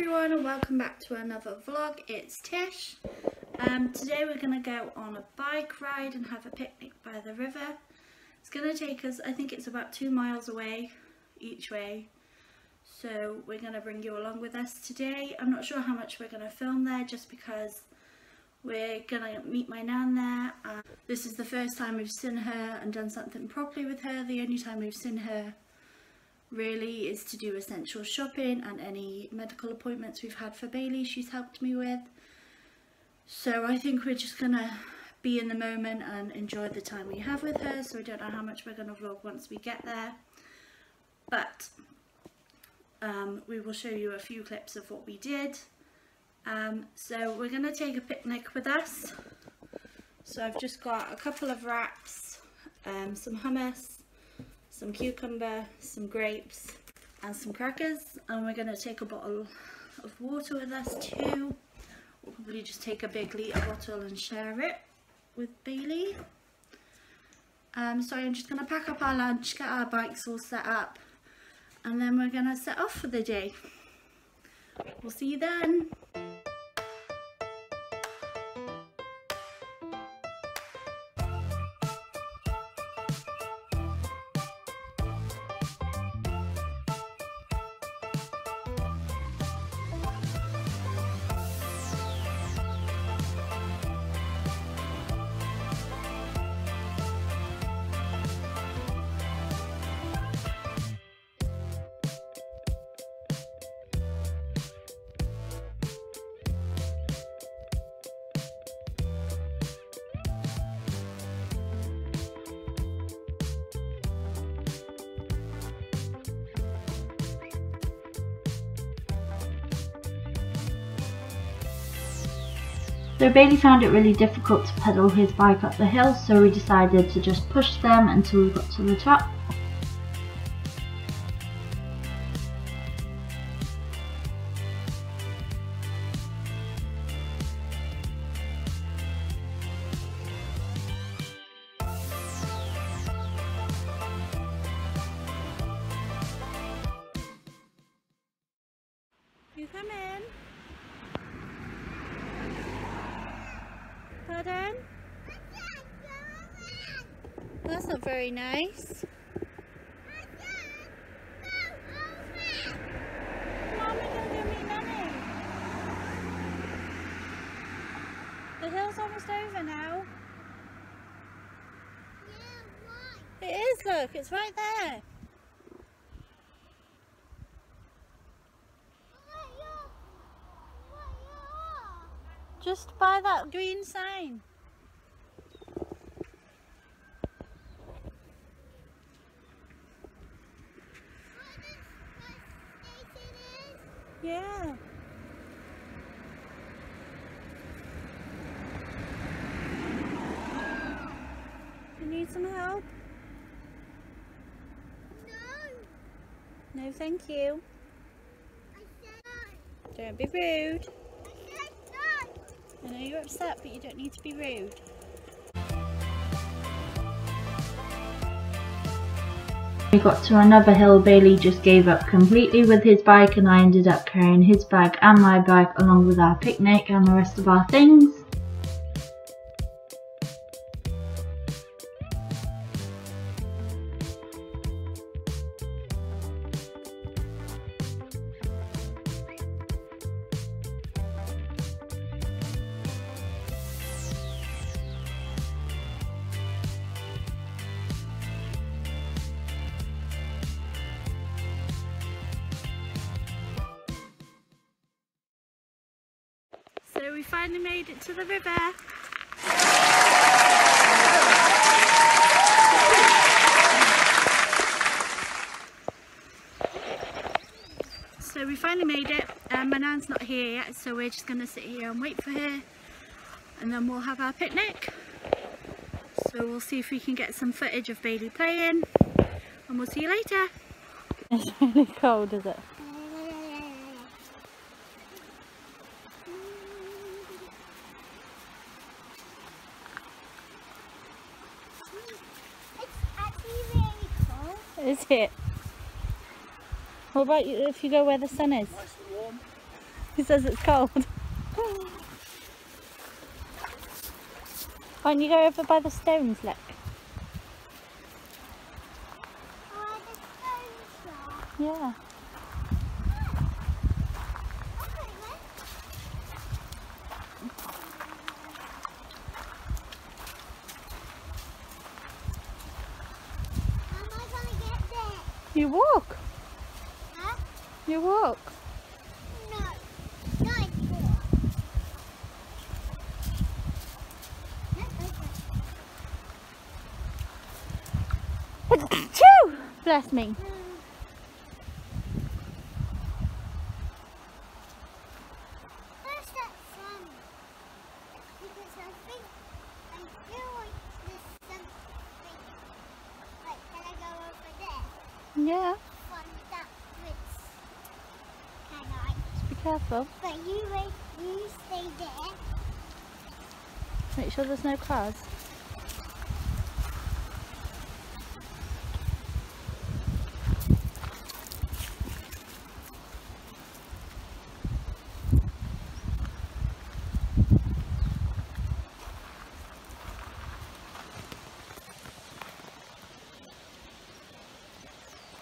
everyone and welcome back to another vlog. It's Tish. Today we're going to go on a bike ride and have a picnic by the river. It's going to take us, I think it's about 2 miles away each way. So we're going to bring you along with us today. I'm not sure how much we're going to film there just because we're going to meet my nan there. This is the first time we've seen her and done something properly with her. The only time we've seen her really is to do essential shopping and any medical appointments we've had for Bailey she's helped me with. So I think we're just gonna be in the moment and enjoy the time we have with her. So I don't know how much we're gonna vlog once we get there, but we will show you a few clips of what we did. So we're gonna take a picnic with us. So I've just got a couple of wraps, some hummus, some cucumber, some grapes and some crackers, and we're going to take a bottle of water with us too. We'll probably just take a big litre bottle and share it with Bailey. So I'm just going to pack up our lunch, get our bikes all set up, and then we're going to set off for the day. We'll see you then. So Bailey found it really difficult to pedal his bike up the hill, so we decided to just push them until we got to the top. You come in. Pardon? That's not very nice. Come on, we're going to go meet Nanny. The hill's almost over now. It is, look, it's right there. Just by that green sign. Yeah. You need some help? No. No, thank you. Don't be rude. I know you're upset, but you don't need to be rude. We got to another hill. Bailey just gave up completely with his bike, and I ended up carrying his bag and my bike along with our picnic and the rest of our things. So we finally made it to the river. So we finally made it. My nan's not here yet, so we're just going to sit here and wait for her, and then we'll have our picnic. So we'll see if we can get some footage of Bailey playing, and we'll see you later. It's really cold, is it? Is it? What about you if you go where the sun is? Nice and warm. He says it's cold. Why don't you go over by the stones, look? Where the stones are? Yeah. Okay, then. How am I gonna get there? You walk. Huh? You walk. No. No, it's there. Achoo! Bless me. Where's that sun? Because I think I feel like there's something. Like, can I go over there? Yeah. From that bridge? Can I? Just be careful. But you stay there. Make sure there's no cars.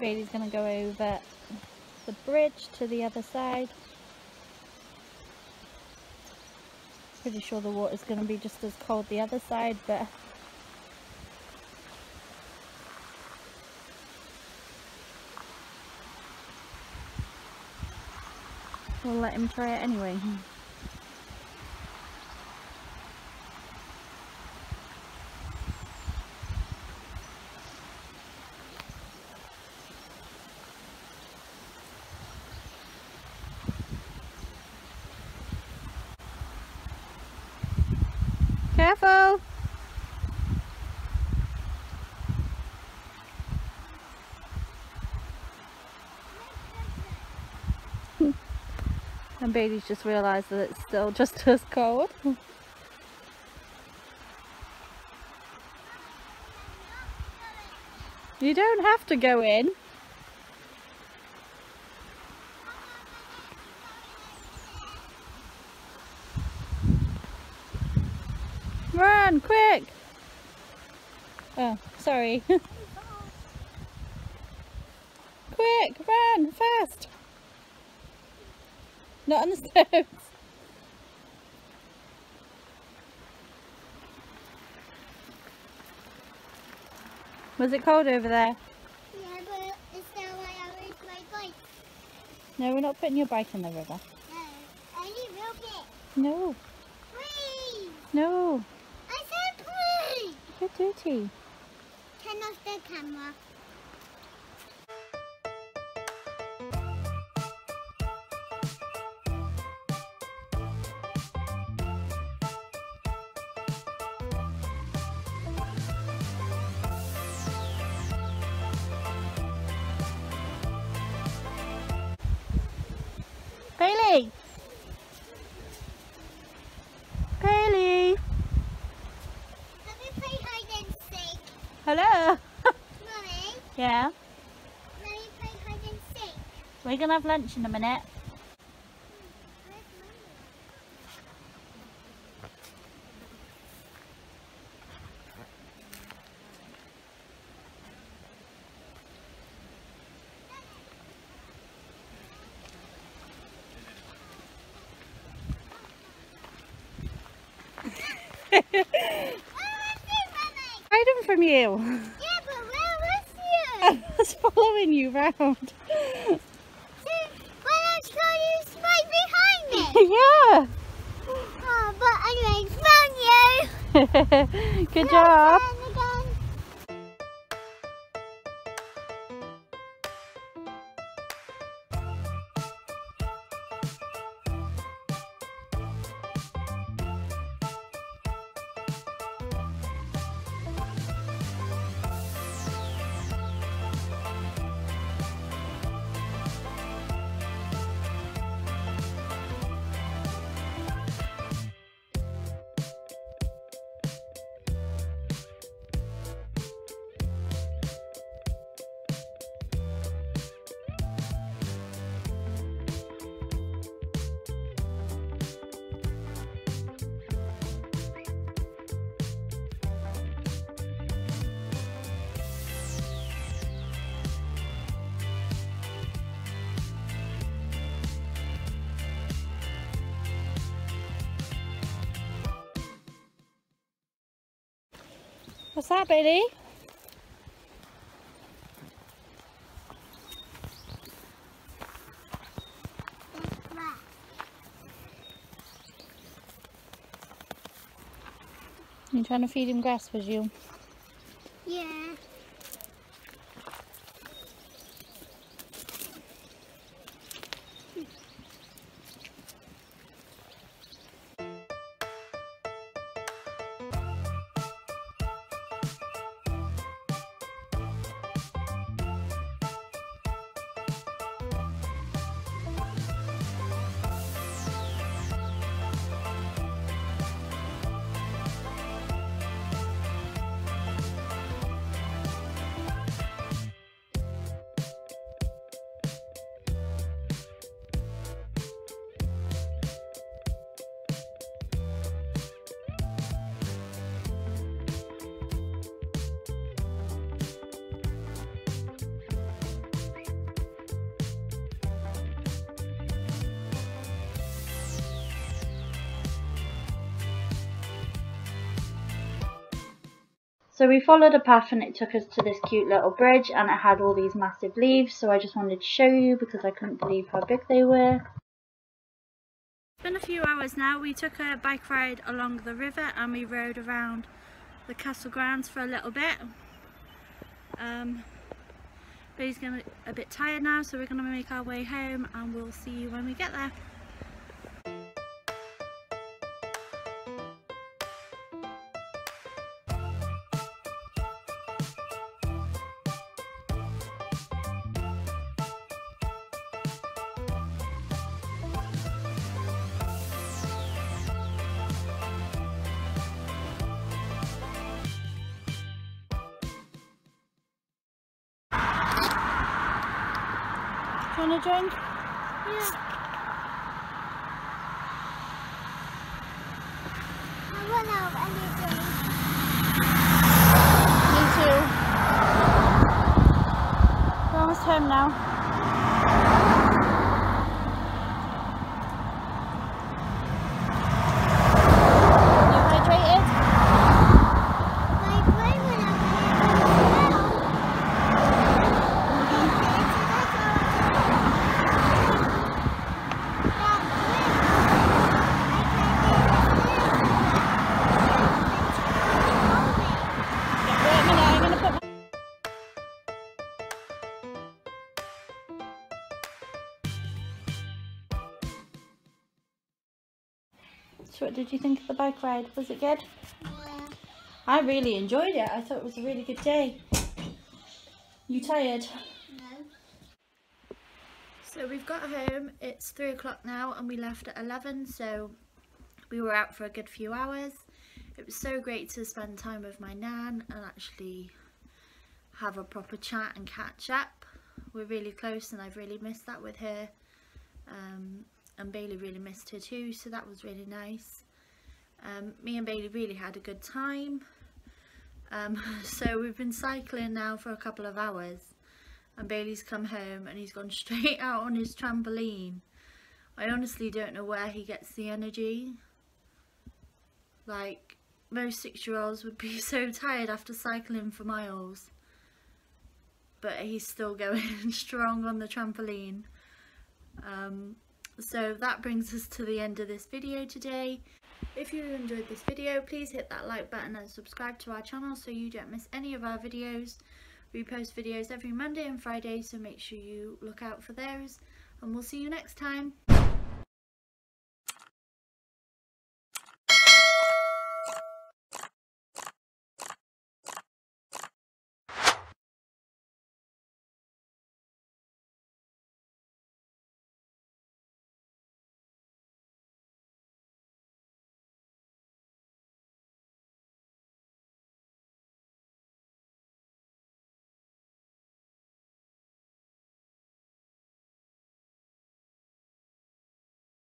Bailey's going to go over the bridge to the other side. Pretty sure the water's going to be just as cold the other side, but we'll let him try it anyway. Careful! And Bailey's just realised that it's still just as cold. You don't have to go in. Run, quick! Oh, sorry. Quick, run, fast! Not on the stones. Was it cold over there? Yeah, but is that why I rode my bike? No, we're not putting your bike in the river. No, I need milk it. No, Please! no, I said please! you're dirty. Turn off the camera. Bailey! Bailey! Let me play hide and seek. Hello? Mummy, Yeah? let me play hide and seek. We're gonna have lunch in a minute. Where's Mummy? Hide them from you. Yeah, but where was you? I was following you round. Why don't you right behind me? Yeah. Oh, but anyway, found you. Good job. And again. What's that, Bailey? You trying to feed him grass, was you? Yeah. So we followed a path and it took us to this cute little bridge, and it had all these massive leaves, so I just wanted to show you because I couldn't believe how big they were. It's been a few hours now. We took a bike ride along the river and we rode around the castle grounds for a little bit. But he's getting a bit tired now, so we're going to make our way home and we'll see you when we get there. Do you want a drink? Yeah. I want out anything. Me too. We're almost home now. So what did you think of the bike ride? Was it good? Yeah. I really enjoyed it. I thought it was a really good day. You tired? No. So we've got home. It's 3 o'clock now and we left at 11, so we were out for a good few hours. It was so great to spend time with my nan and actually have a proper chat and catch up. We're really close and I've really missed that with her. And Bailey really missed her too, so that was really nice. Me and Bailey really had a good time. So we've been cycling now for a couple of hours and Bailey's come home and he's gone straight out on his trampoline. I honestly don't know where he gets the energy. Like, most 6-year-olds would be so tired after cycling for miles, but he's still going strong on the trampoline. So that brings us to the end of this video today. If you enjoyed this video, please hit that like button and subscribe to our channel so you don't miss any of our videos. We post videos every Monday and Friday, so make sure you look out for those, and we'll see you next time.